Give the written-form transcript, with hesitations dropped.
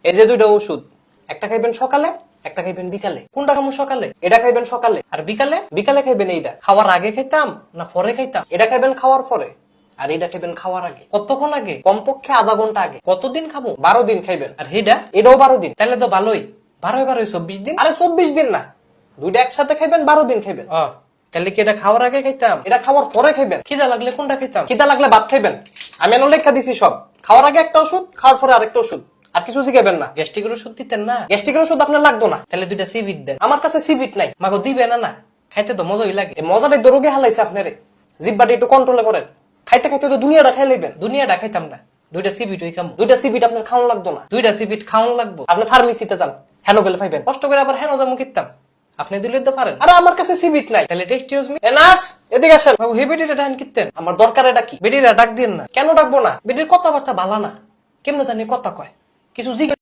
এই যে দুইটা ওষুধ, একটা খাইবেন সকালে, একটা খাইবেন বিকালে। কোনটা খামু সকালে? এটা খাইবেন সকালে। আর বিকালে? বিকালে খাইবেন এইটা। খাওয়ার আগে খাইতাম না পরে খাইতাম? এটা খাইবেন খাওয়ার পরে, আর এটা খাইবেন খাওয়ার আগে। কতক্ষণ আগে? কমপক্ষে আধা ঘন্টা আগে। কতদিন খাবো? 12 দিন খাইবেন। আর এটাও 12 দিন। তাহলে তো ভালোই। 12 24 দিন। আরে 24 দিন না, দুইটা একসাথে খাইবেন, 12 দিন খাইবেন। তাহলে কি এটা খাওয়ার আগে খাইতাম, এটা খাওয়ার পরে খাইবেন? খিদা লাগলে কোনটা খাইতাম? খিদা লাগলে ভাত খাইবেন। আমি এনে লেখা দিছি সব। খাওয়ার আগে একটা ওষুধ, খাওয়ার পরে আরেকটা ওষুধ। আর কিছু শিখাবেন না। গ্যাস্ট্রিকের ওষুধ দিতেন না? গ্যাস্ট্রিকের ওষুধ আপনার লাগতো না, তাহলে দুইটা সিভিট দেন। আমার কাছে সিভিট নাই, মাগো দিবে না। না খাইতে তো মজাই লাগে। এই মজাটাই দরগে হালাইছে আপনারে। জিব্বাটা একটু কন্ট্রোলে করেন। খাইতে খাইতে তো দুনিয়াটা খাই লইবেন। দুনিয়াটা খাইতাম না, দুইটা সিভিট ওই খামু। দুইটা সিভিট আপনার খাওয়ান লাগতো না, দুইটা সিভিট খাওয়ান লাগবো। আপনি ফার্মেসিতে যান, হেনো গেলে পাইবেন। কষ্ট করে আবার হেনো যাবো কিনতাম, আপনি দিলে তো পারেন। আরে আমার কাছে সিভিট নাই, তাহলে test use me. A nurse, এদিকে আসেন। বাবু হে বেডিটা ডান কিনতেন, আমার দরকার এটা কি? বেডিরা ডাক দিন না। কেন ডাকবো না? বেডির কথাবার্তা ভালো না, কেমন জানি কথা কয়, কিছু জিজ্ঞেস